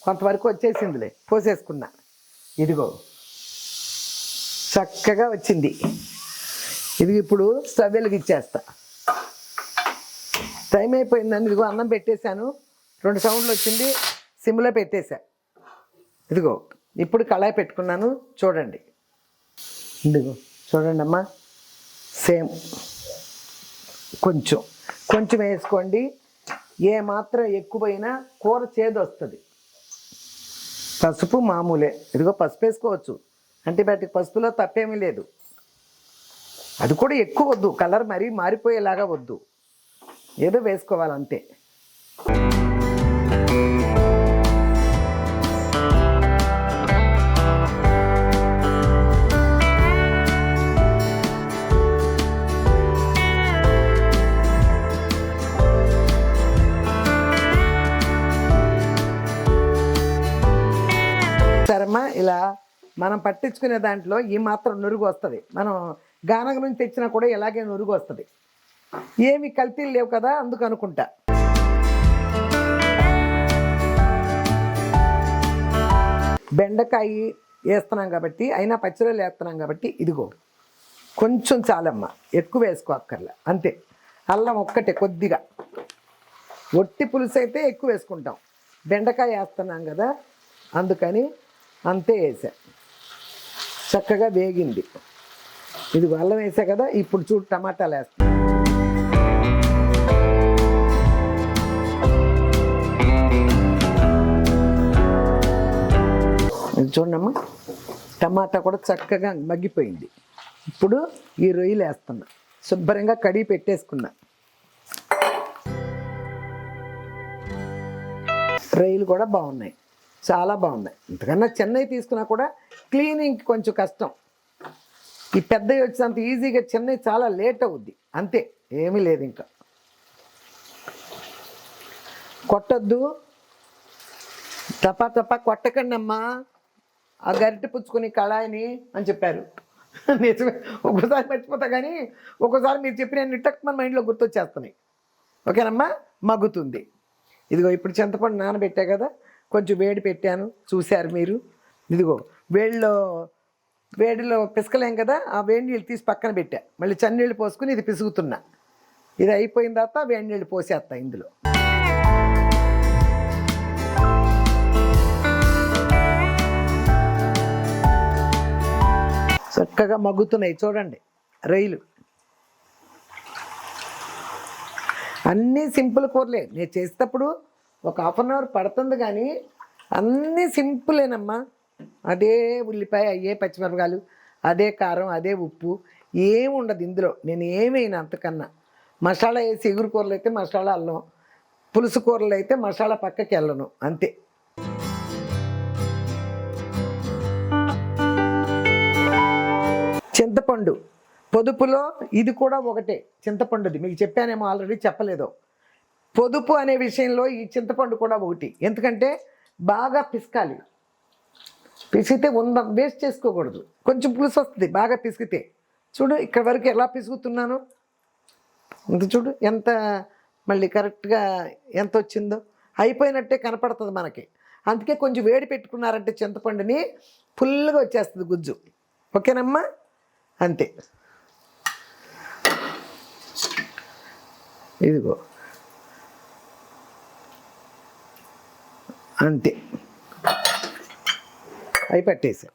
కొంతవరకు వచ్చేసిందిలే, పోసేసుకున్నా. ఇదిగో చక్కగా వచ్చింది. ఇది ఇప్పుడు స్టవ్ వెలిగిచ్చేస్తా. టైం అయిపోయిందని ఇదిగో అన్నం పెట్టేశాను, 2 సౌండ్లు వచ్చింది, సిమ్లో పెట్టేశా. ఇదిగో ఇప్పుడు కళాయి పెట్టుకున్నాను, చూడండి. ఇదిగో చూడండి అమ్మా, సేమ్ కొంచెం వేసుకోండి. ఏ మాత్రం ఎక్కువైనా కూర చేదు వస్తుంది. పసుపు మామూలే, ఇదిగో పసుపు వేసుకోవచ్చు, యాంటీబయాటిక్ పసుపులో తప్పేమీ లేదు. అది కూడా ఎక్కువ వద్దు, కలర్ మరీ మారిపోయేలాగా వద్దు, ఏదో వేసుకోవాలంతే. సరేమ్మా, ఇలా మనం పట్టించుకునే దాంట్లో ఈ మాత్రం నురుగు వస్తుంది. మనం గానగ నుంచి తెచ్చినా కూడా ఇలాగే నురుగు వస్తుంది. ఏమి కల్తీలు లేవు కదా, అందుకు అనుకుంటా. బెండకాయ వేస్తున్నాం కాబట్టి, అయినా పచ్చిరొయ్యలు వేస్తున్నాం కాబట్టి, ఇదిగో కొంచెం చాలమ్మ, ఎక్కువ వేసుకో అక్కర్లే, అంతే. అల్లం ఒక్కటే కొద్దిగా, ఒట్టి పులుసు అయితే ఎక్కువ వేసుకుంటాం, బెండకాయ వేస్తున్నాం కదా అందుకని అంతే వేసా. చక్కగా వేగింది. ఇది అల్లం వేసా కదా, ఇప్పుడు చూడు టమాటాలు వేస్తా. ఇది చూడమ్మా, టమాటా కూడా చక్కగా మగ్గిపోయింది. ఇప్పుడు ఈ రొయ్యలు వేస్తున్నా, శుభ్రంగా కడిగి పెట్టేసుకున్నా. రొయ్యలు కూడా బాగున్నాయి, చాలా బాగున్నాయి. ఇంతకన్నా చిన్నవి తీసుకున్నా కూడా క్లీనింగ్ కొంచెం కష్టం. ఈ పెద్దవి వచ్చినంత ఈజీగా చిన్నవి చాలా లేట్ అవుద్ది, అంతే, ఏమీ లేదు. ఇంకా కొట్టద్దు, తప్ప కొట్టకండి అమ్మా, ఆ గరిటె పుచ్చుకొని కళాయిని అని చెప్పారు. నిజమే, ఒక్కోసారి మర్చిపోతా, కానీ ఒక్కోసారి మీరు చెప్పిన నిట్టక్ మన మైండ్లో గుర్తొచ్చేస్తున్నాయి. ఓకేనమ్మా, మగ్గుతుంది. ఇదిగో ఇప్పుడు చింతపండు నానబెట్టా కదా, కొంచెం వేడి పెట్టాను, చూశారు మీరు. ఇదిగో వేడిలో వేడిలో పిసకలేం కదా, ఆ వేడి నీళ్ళు తీసి పక్కన పెట్టా. మళ్ళీ చన్నీళ్ళు పోసుకుని ఇది పిసుకుతున్నా. ఇది అయిపోయిన తర్వాత వేడి నీళ్ళు పోసేస్తా ఇందులో. చక్కగా మగ్గుతున్నాయి చూడండి రొయ్యలు. అన్నీ సింపుల్ కూరలే. నేను చేసేటప్పుడు ఒక 1/2 అవర్ పడుతుంది, కానీ అన్నీ సింపులేనమ్మా. అదే ఉల్లిపాయ, అయ్యే పచ్చిమిరపకాయలు, అదే కారం, అదే ఉప్పు, ఏమి ఉండదు ఇందులో. నేను ఏమైనా అంతకన్నా మసాలా వేసి, ఎగురు కూరలు అయితే మసాలా అల్లం, పులుసు కూరలు అయితే మసాలా పక్కకి వెళ్ళను, అంతే. చింతపండు పొదుపులో ఇది కూడా ఒకటే, చింతపండుది. మీకు చెప్పానేమో ఆల్రెడీ, చెప్పలేదో. పొదుపు అనే విషయంలో ఈ చింతపండు కూడా ఒకటి. ఎందుకంటే బాగా పిసకాలి. పిసికితే వేస్ట్ చేసుకోకూడదు. కొంచెం పులుసు వస్తుంది బాగా పిసికితే. చూడు ఇక్కడ వరకు ఎలా పిసుకుతున్నాను, ఇంత చూడు ఎంత, మళ్ళీ కరెక్ట్గా ఎంత వచ్చిందో. అయిపోయినట్టే కనపడుతుంది మనకి. అందుకే కొంచెం వేడి పెట్టుకున్నారంటే చింతపండుని ఫుల్గా వచ్చేస్తుంది గుజ్జు. ఓకేనమ్మా, అంతే. ఇదిగో అంతే, అవి పట్టేసా.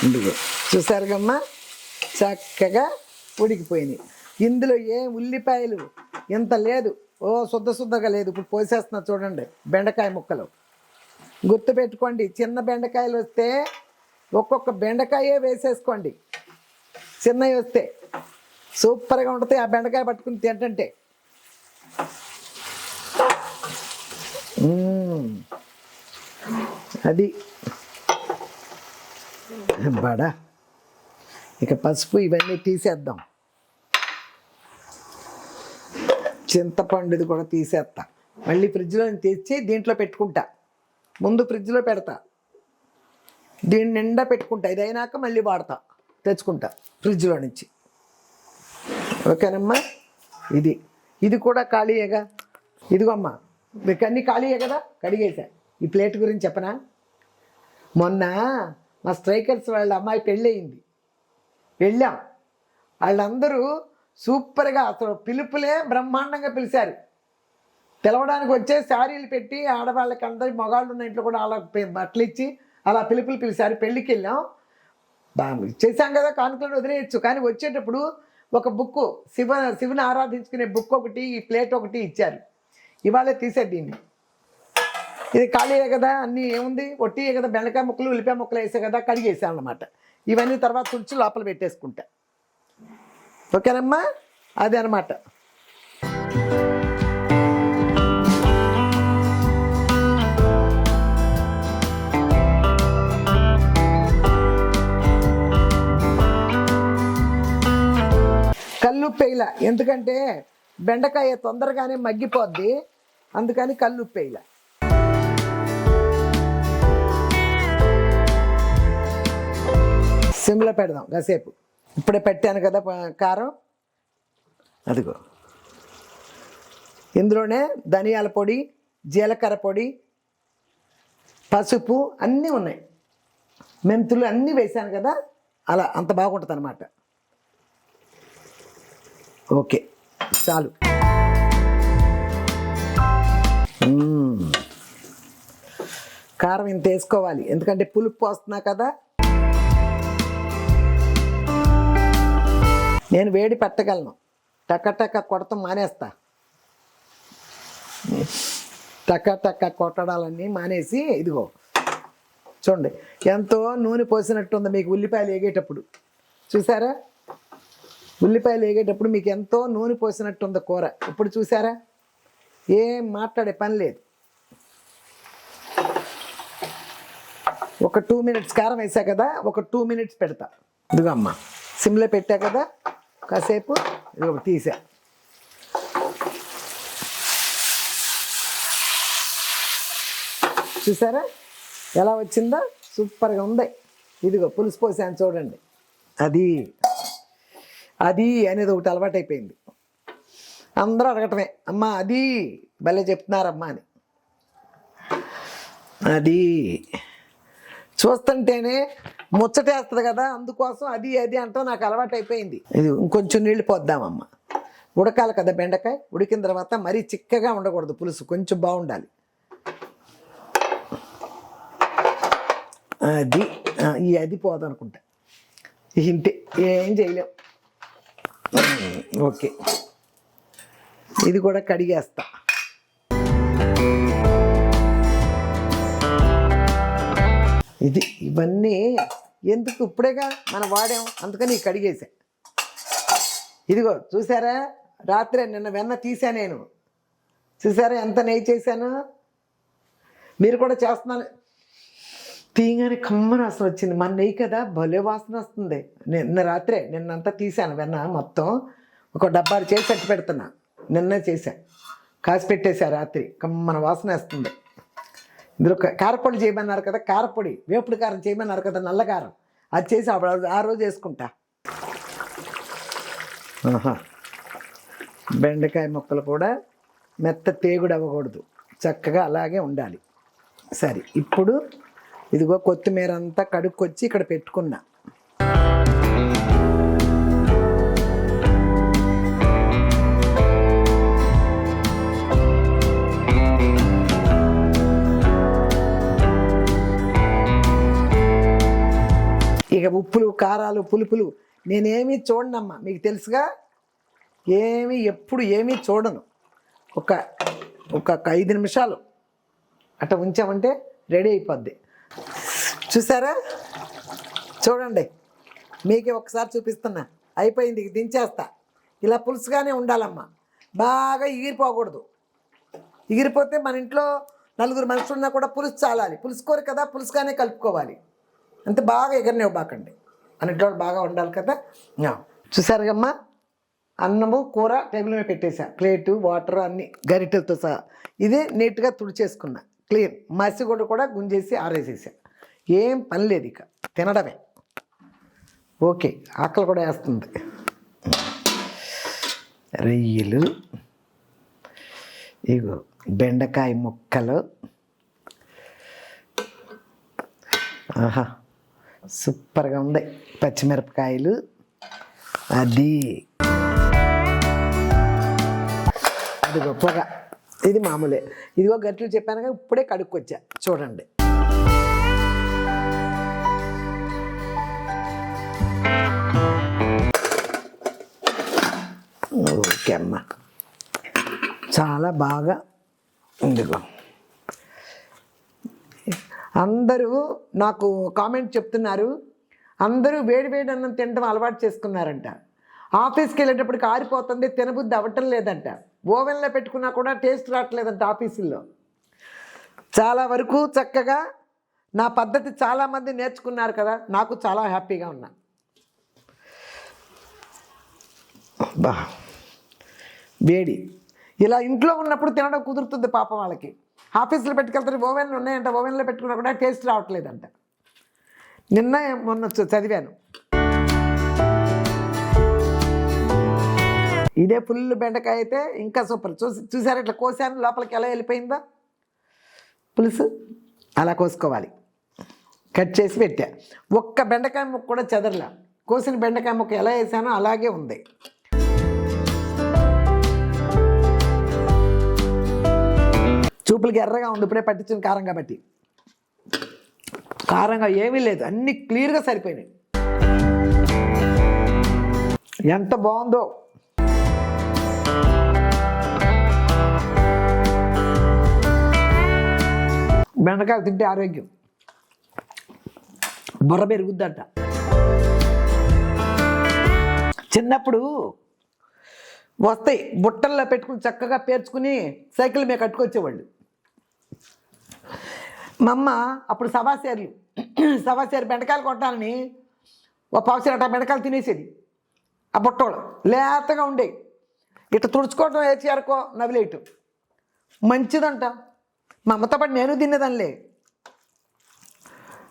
ఇదిగో చూసారుగమ్మా, చక్కగా ఉడికిపోయినాయి. ఇందులో ఏ ఉల్లిపాయలు ఇంత లేదు, శుద్ధగా లేదు. ఇప్పుడు పోసేస్తున్నా చూడండి బెండకాయ ముక్కలు. గుర్తుపెట్టుకోండి, చిన్న బెండకాయలు వస్తే ఒక్కొక్క బెండకాయే వేసేసుకోండి. చిన్నవి వస్తే సూపర్గా ఉంటుంది. ఆ బెండకాయ పట్టుకుని తింటుంటే అది బడా. ఇక పసుపు ఇవన్నీ తీసేద్దాం. చింతపండుది కూడా తీసేస్తా. మళ్ళీ ఫ్రిడ్జ్లో తెచ్చి దీంట్లో పెట్టుకుంటా. ముందు ఫ్రిడ్జ్లో పెడతా, దీని నిండా పెట్టుకుంటా. ఇది అయినాక మళ్ళీ వాడతా, తెచ్చుకుంటా ఫ్రిడ్జ్లో నుంచి. ఓకేనమ్మా, ఇది కూడా ఖాళీయేగా. ఇదిగో అమ్మా, మీకు అన్నీ ఖాళీయే కదా, కడిగేసా. ఈ ప్లేట్ గురించి చెప్పనా? మొన్న మా స్ట్రైకర్స్ వాళ్ళ అమ్మాయి పెళ్ళి అయింది, వెళ్ళాం. వాళ్ళందరూ సూపర్గా, అసలు పిలుపులే బ్రహ్మాండంగా పిలిచారు. పిలవడానికి వచ్చే శారీలు పెట్టి ఆడవాళ్ళకి, అందరి మగాళ్ళు ఉన్న ఇంట్లో కూడా అలా బట్టలు ఇచ్చి అలా పిలుపులు పిలిచారు. పెళ్ళికి వెళ్ళాం, ఇచ్చేసాం కదా, కానుకలను వదిలేయచ్చు. కానీ వచ్చేటప్పుడు ఒక బుక్కు, శివుని ఆరాధించుకునే బుక్ ఒకటి, ఈ ప్లేట్ ఒకటి ఇచ్చారు. ఇవాళే తీసేది దీన్ని. ఇది ఖాళీయే కదా, అన్నీ ఏముంది, ఒట్టియే కదా, బెండకాయ ముక్కలు ఉల్లిపాయ ముక్కలు వేసే కదా, కడిగేసాను అన్నమాట. ఇవన్నీ తర్వాత తుడిచి లోపల పెట్టేసుకుంటా. ఓకేనమ్మా, అదే అనమాట. కల్లుప్పేయల, ఎందుకంటే బెండకాయ తొందరగానే మగ్గిపోద్ది, అందుకని కల్లుప్పేయల. సిమ్లో పెడదాం కాసేపు. ఇప్పుడే పెట్టాను కదా కారం, అదిగో. ఇందులోనే ధనియాల పొడి, జీలకర్ర పొడి, పసుపు అన్నీ ఉన్నాయి, మెంతులు అన్నీ వేసాను కదా, అలా అంత బాగుంటుంది అన్నమాట. ఓకే, చాలు. కారం ఇంత వేసుకోవాలి, ఎందుకంటే పులుపు పోస్తున్నా కదా. నేను వేడి పట్టగలను, టక్క కొడతాం మానేస్తా. టక్క కొట్టడాలన్నీ మానేసి, ఇదిగో చూడండి ఎంతో నూనె పోసినట్టుంది మీకు ఉల్లిపాయలు వేగేటప్పుడు. చూసారా, ఉల్లిపాయలు వేగేటప్పుడు మీకు ఎంతో నూనె పోసినట్టుంది కూర. ఇప్పుడు చూసారా, ఏం మాట్లాడే పని లేదు. ఒక 2 మినిట్స్ కారం వేసా కదా, ఒక 2 మినిట్స్ పెడతా. ఇదిగో అమ్మ, సిమ్లో పెట్టా కదా కాసేపు, ఇదిగో తీసా. చూసారా ఎలా వచ్చిందో, సూపర్గా ఉంది. ఇదిగో పులుసు పోసాను చూడండి. అది అనేది ఒకటి అలవాటు అయిపోయింది. అందరూ అడగటమే, అమ్మ అది భలే చెప్తున్నారమ్మా అని. అది చూస్తుంటేనే ముచ్చటేస్తుంది కదా, అందుకోసం అది అది అంటూ నాకు అలవాటు అయిపోయింది. ఇది ఇంకొంచెం నీళ్ళు పోద్దామమ్మా. ఉడకాలి కదా బెండకాయ, ఉడికిన తర్వాత మరీ చిక్కగా ఉండకూడదు పులుసు, కొంచెం బాగుండాలి. అది అది పోదనుకుంటా. ఇంతే, ఏం చేయలేం. ఓకే, ఇది కూడా కడిగేస్తా. ఇది ఇవన్నీ ఎందుకు, ఇప్పుడేగా మనం వాడాం, అందుకని కడిగేసా. ఇదిగో చూసారా, రాత్రే నిన్న వెన్న తీసా నేను. చూసారా ఎంత నెయ్యి చేశాను. మీరు కూడా చేస్తున్నాను. తీయగానే కమ్మని వాసన వచ్చింది. మన నెయ్యి కదా, భలే వాసన వస్తుంది. నిన్నంతా తీసాను వెన్న మొత్తం, ఒక డబ్బాలు చేసి అట్టు పెడుతున్నా. నిన్నే చేశా, కాసి పెట్టేశా రాత్రి, కమ్మన వాసన వేస్తుంది. ఇందులో కారపొడి చేయమన్నారు కదా, కారపొడి వేపుడు కారం చేయమన్నారు కదా, నల్ల కారం, అది చేసి ఆ రోజు వేసుకుంటా. బెండకాయ ముక్కలు కూడా మెత్త తేగుడు అవ్వకూడదు, చక్కగా అలాగే ఉండాలి. సరే, ఇప్పుడు ఇదిగో కొత్తిమీర అంతా కడుక్కొచ్చి ఇక్కడ పెట్టుకున్నా. ఇక ఉప్పులు కారాలు పులుపులు నేనేమీ చూడనమ్మా, మీకు తెలుసుగా. ఎప్పుడు ఏమీ చూడను. ఒక 5 నిమిషాలు అట్లా ఉంచామంటే రెడీ అయిపోద్ది. చూసారా, చూడండి, మీకే ఒకసారి చూపిస్తున్నా. అయిపోయింది, దించేస్తా. ఇలా పులుసుగానే ఉండాలమ్మా, బాగా ఎగిరిపోకూడదు. ఎగిరిపోతే మన ఇంట్లో 4 మనుషులు ఉన్నా కూడా పులుసు చాలాలి. పులుసుకోరు కదా, పులుసుగానే కలుపుకోవాలి. అంతే, బాగా ఎగరనివ్వబాకండి. అన్నింటిలో బాగా ఉండాలి కదా. చూసారు కమ్మా, అన్నము కూర టేబుల్ మీద పెట్టేసా, ప్లేటు వాటర్ అన్నీ గరిటెలతో సహా. ఇది నీట్గా తుడిచేసుకున్నా, క్లీన్. మసిగుడ్డ కూడా గుంజేసి ఆరేసేసా. ఏం పని లేదు, ఇక తినడమే. ఓకే, ఆకలి కూడా వేస్తుంది. రొయ్యలు, ఇగో బెండకాయ ముక్కలు. ఆహా, సూపర్గా ఉంది. పచ్చిమిరపకాయలు, అది గొప్పగా. ఇది మామూలే. ఇదిగో గట్లు చెప్పానుగా, ఇప్పుడే కడుక్కొచ్చా, చూడండి. ఓకే అమ్మ, చాలా బాగా ఉందిగో. అందరూ నాకు కామెంట్ చెప్తున్నారు, అందరూ వేడి వేడి అన్నం తినడం అలవాటు చేసుకున్నారంట. ఆఫీస్కి వెళ్ళేటప్పటికి ఆరిపోతుంది, తినబుద్ధి అవ్వటం లేదంట. ఓవెన్లో పెట్టుకున్నా కూడా టేస్ట్ రావట్లేదంట ఆఫీసుల్లో. చాలా వరకు చక్కగా నా పద్ధతి చాలామంది నేర్చుకున్నారు కదా, నాకు చాలా హ్యాపీగా ఉన్నా. బా వేడి ఇలా ఇంట్లో ఉన్నప్పుడు తినడం కుదురుతుంది పాపం వాళ్ళకి. ఆఫీసులో పెట్టుకెళ్తారు, ఓవెన్లు ఉన్నాయంట, ఓవెన్లో పెట్టుకున్నా కూడా టేస్ట్ రావట్లేదంట. నిన్న మొన్న చదివాను. ఇదే ఫుల్ బెండకాయ అయితే ఇంకా సూపర్. చూసారు ఇట్లా కోసాను, లోపలికి ఎలా వెళ్ళిపోయిందో పులుసు. అలా కోసుకోవాలి. కట్ చేసి పెట్టా. ఒక్క బెండకాయ ముక్క కూడా చెదరలా. కోసిన బెండకాయ ముక్క ఎలా వేసానో అలాగే ఉంది. చూపులకి ఎర్రగా ఉంది, ఇప్పుడే పట్టించిన కారం కాబట్టి. కారంగా ఏమీ లేదు, అన్నీ క్లియర్గా సరిపోయినాయి. ఎంత బాగుందో. బెండకాయలు తింటే ఆరోగ్యం, బుర్ర పెరుగుద్దంట. చిన్నప్పుడు వస్తాయి బుట్టల్లో పెట్టుకుని చక్కగా పేర్చుకుని సైకిల్ మీద కట్టుకొచ్చేవాళ్ళు. మా అమ్మ అప్పుడు సవాసేరు బెండకాయలు కొట్టాలని ఓ పావుసేరు బెండకాయలు తినేసేది. ఆ బుట్టోళ్ళు లేతగా ఉండేవి. ఇట్లా తుడుచుకోవటం వేసేయారుకో నవిలేయటం మంచిదంట. మా అమ్మతో పాటు నేను తినేదానిలే.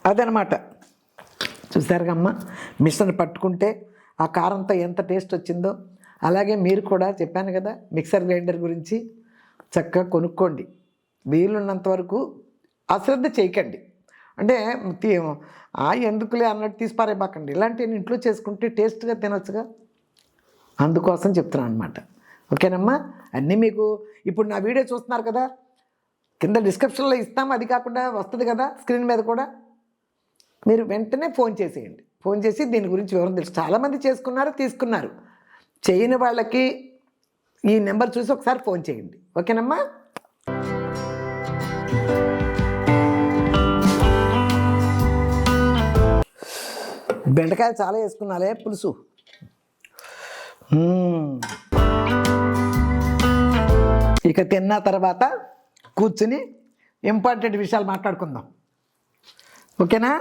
అదనమాట. చూసారుగా అమ్మ, మిషన్ పట్టుకుంటే ఆ కారంతో ఎంత టేస్ట్ వచ్చిందో. అలాగే మీరు కూడా చెప్పాను కదా మిక్సర్ గ్రైండర్ గురించి, చక్కగా కొనుక్కోండి. వీలున్నంత వరకు అశ్రద్ధ చేయకండి. అంటే ఎందుకులే అన్నట్టు తీసి పారేయబాకండి. ఇలాంటివి ఇంట్లో చేసుకుంటే టేస్ట్గా తినొచ్చుగా, అందుకోసం చెప్తున్నాను అనమాట. ఓకేనమ్మా. అన్నీ మీకు ఇప్పుడు నా వీడియో చూస్తున్నారు కదా, కింద డిస్క్రిప్షన్లో ఇస్తాము, అది కాకుండా వస్తుంది కదా స్క్రీన్ మీద కూడా, మీరు వెంటనే ఫోన్ చేసేయండి. ఫోన్ చేసి దీని గురించి వివరం తెలుసు. చాలామంది చేసుకున్నారు, తీసుకున్నారు. చేయని వాళ్ళకి ఈ నెంబర్ చూసి ఒకసారి ఫోన్ చేయండి. ఓకేనమ్మా. బెండకాయలు చాలా వేసుకున్నాలే పులుసు. ఇక తిన్న తర్వాత కూర్చుని ఇంపార్టెంట్ విషయాలు మాట్లాడుకుందాం. ఓకేనా.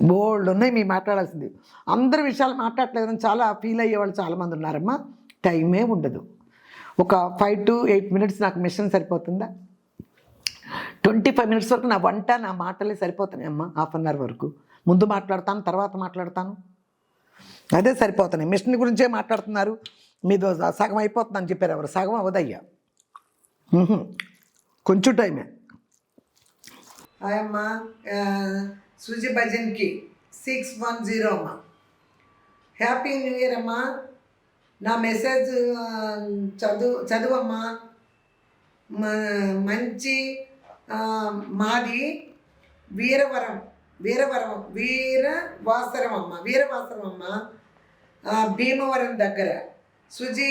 బోల్డ్ ఉన్నాయి మీ మాట్లాడాల్సింది. అందరి విషయాలు మాట్లాడలేదని చాలా ఫీల్ అయ్యేవాళ్ళు చాలామంది ఉన్నారమ్మా. టైమే ఉండదు. ఒక 5 to 8 minutes నాకు మిషన్ సరిపోతుందా? 25 minutes వరకు నా వంట నా మాటలే సరిపోతున్నాయి అమ్మా. హాఫ్ అన్ అవర్ వరకు ముందు మాట్లాడతాను, తర్వాత మాట్లాడతాను, అదే సరిపోతున్నాయి. మిషన్ గురించే మాట్లాడుతున్నారు, మీదో సగం అయిపోతుందని చెప్పారు. ఎవరు సగం అవదయ్యా, కొంచెం టైమే. అమ్మా సూజీ భజన్కి 610 అమ్మా. హ్యాపీ న్యూ ఇయర్ అమ్మా. నా మెసేజ్ చదువమ్మా. మంచి మాది వీరవాసరం అమ్మ, భీమవరం దగ్గర. సుజీ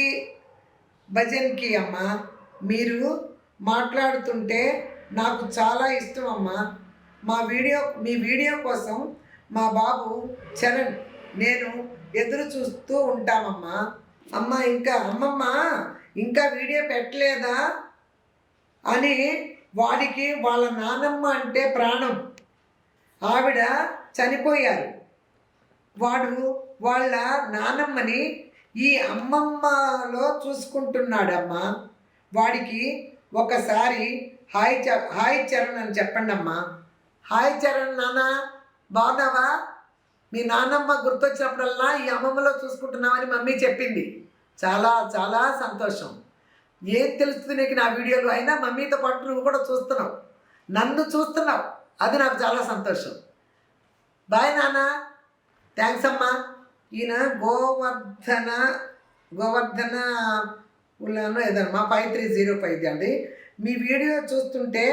భజన్కి అమ్మ, మీరు మాట్లాడుతుంటే నాకు చాలా ఇష్టం అమ్మా. మీ వీడియో కోసం మా బాబు చరణ్ నేను ఎదురు చూస్తూ ఉంటామమ్మా. అమ్మమ్మ ఇంకా వీడియో పెట్టలేదా అని వాడికి వాళ్ళ నానమ్మ అంటే ప్రాణం. ఆవిడ చనిపోయారు. వాడు వాళ్ళ నానమ్మని ఈ అమ్మమ్మలో చూసుకుంటున్నాడమ్మా. వాడికి ఒకసారి హాయ్ చరణ్ అని చెప్పండి అమ్మా. హాయ్ చరణ్ నాన్న, బాగున్నావా? మీ నాన్నమ్మ గుర్తొచ్చినప్పుడల్లా ఈ అమ్మమ్మలో చూసుకుంటున్నామని మమ్మీ చెప్పింది. చాలా చాలా సంతోషం. ఏం తెలుస్తుంది నీకు నా వీడియోలు? అయినా మమ్మీతో పాటు నువ్వు కూడా చూస్తున్నావు, నన్ను చూస్తున్నావు, అది నాకు చాలా సంతోషం. బాయ్ నాన్న. థ్యాంక్స్ అమ్మా. ఈయన గోవర్ధన ఉల్లానో ఏదమ్మా 5305 అండి. మీ వీడియో చూస్తుంటే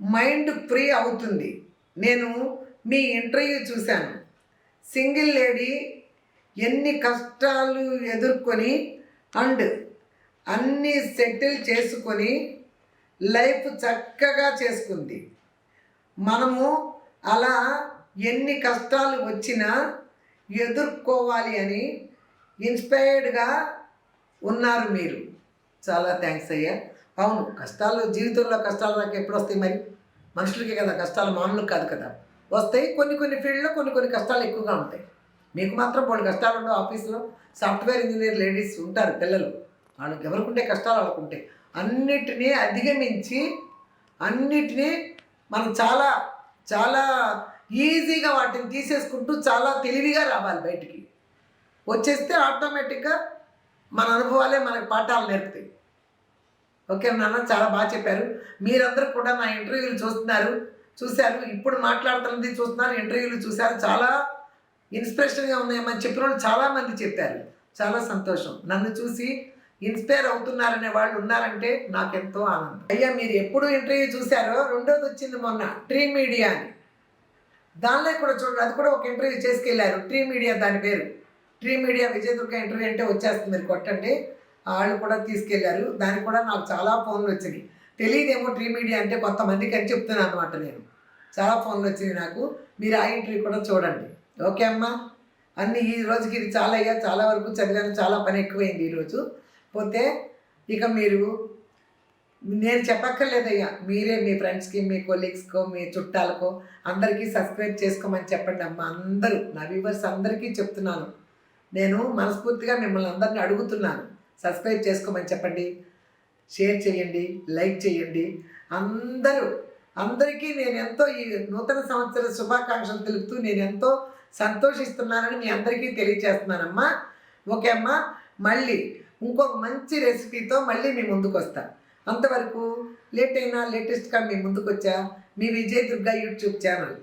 మైండ్ ఫ్రీ అవుతుంది. నేను మీ ఇంటర్వ్యూ చూశాను. సింగిల్ లేడీ ఎన్ని కష్టాలు ఎదుర్కొని అండ్ అన్నీ సెటిల్ చేసుకొని లైఫ్ చక్కగా చేసుకుంది. మనము అలా ఎన్ని కష్టాలు వచ్చినా ఎదుర్కోవాలి అని ఇన్స్పైర్డ్గా ఉన్నారు మీరు. చాలా థ్యాంక్స్ అయ్యా. అవును, కష్టాలు జీవితంలో కష్టాలు నాకు ఎప్పుడు వస్తాయి? మరి మనుషులకే కదా కష్టాలు, మామూలు కాదు కదా. వస్తాయి. కొన్ని ఫీల్డ్లో కొన్ని కష్టాలు ఎక్కువగా ఉంటాయి. మీకు మాత్రం కొన్ని కష్టాలు ఉండవు. ఆఫీస్లో సాఫ్ట్వేర్ ఇంజనీర్ లేడీస్ ఉంటారు, పిల్లలు, వాళ్ళకి ఎవరికి ఉంటే కష్టాలు వాళ్ళకు ఉంటాయి. అన్నిటినీ అధిగమించి అన్నిటినీ మనం చాలా చాలా ఈజీగా వాటిని తీసేసుకుంటూ చాలా తెలివిగా రావాలి బయటికి. వచ్చేస్తే ఆటోమేటిక్గా మన అనుభవాలే మనకు పాఠాలు నేర్పుతాయి. ఓకే నాన్న, చాలా బాగా చెప్పారు. మీరందరూ కూడా నా ఇంటర్వ్యూలు చూశారు, ఇప్పుడు మాట్లాడుతున్నది చూస్తున్నారు, ఇంటర్వ్యూలు చూశారు. చాలా ఇన్స్పిరేషన్గా ఉన్నాయని చెప్పిన వాళ్ళు చాలామంది చెప్పారు. చాలా సంతోషం. నన్ను చూసి ఇన్స్పైర్ అవుతున్నారనే వాళ్ళు ఉన్నారంటే నాకెంతో ఆనందం. అయ్యా, మీరు ఎప్పుడు ఇంటర్వ్యూ చూశారో రెండోది వచ్చింది మొన్న, ట్రీ మీడియా అని. దానిలో కూడా చూడండి, అది కూడా ఒక ఇంటర్వ్యూ చేసుకెళ్ళారు. ట్రీ మీడియా, దాని పేరు ట్రీ మీడియా. విజయదుర్గ ఇంటర్వ్యూ అంటే వచ్చేస్తుంది, మీరు కొట్టండి. వాళ్ళు కూడా తీసుకెళ్లారు. దానికి కూడా నాకు చాలా ఫోన్లు వచ్చినాయి. తెలియదేమో ట్రీ మీడియా అంటే కొంతమందికి అని చెప్తున్నాను అనమాట. నేను చాలా ఫోన్లు వచ్చినాయి నాకు. మీరు ఆ ఇంటర్వ్యూ కూడా చూడండి. ఓకే అమ్మా. అన్నీ ఈ రోజుకి ఇది చాలా అయ్యా, చాలా వరకు చదివాను, చాలా పని ఎక్కువైంది ఈరోజు. పోతే ఇక నేను చెప్పక్కర్లేదయ్యా, మీరే మీ ఫ్రెండ్స్కి, మీ కొలీగ్స్కో, మీ చుట్టాలకో అందరికీ సబ్స్క్రైబ్ చేసుకోమని చెప్పండి అమ్మా. అందరూ నా వ్యూవర్స్ అందరికీ చెప్తున్నాను. నేను మనస్ఫూర్తిగా మిమ్మల్ని అందరినీ అడుగుతున్నాను, సబ్స్క్రైబ్ చేసుకోమని చెప్పండి, షేర్ చేయండి, లైక్ చేయండి. అందరికీ నేను ఎంతో ఈ నూతన సంవత్సర శుభాకాంక్షలు తెలుపుతూ నేను ఎంతో సంతోషిస్తున్నానని మీ అందరికీ తెలియజేస్తున్నానమ్మా. ఓకే అమ్మా. మళ్ళీ ఇంకొక మంచి రెసిపీతో మళ్ళీ మీ ముందుకు వస్తాను. అంతవరకు లేట్ అయినా లేటెస్ట్గా మీ ముందుకు వచ్చా మీ విజయ్ దుర్గా యూట్యూబ్ ఛానల్.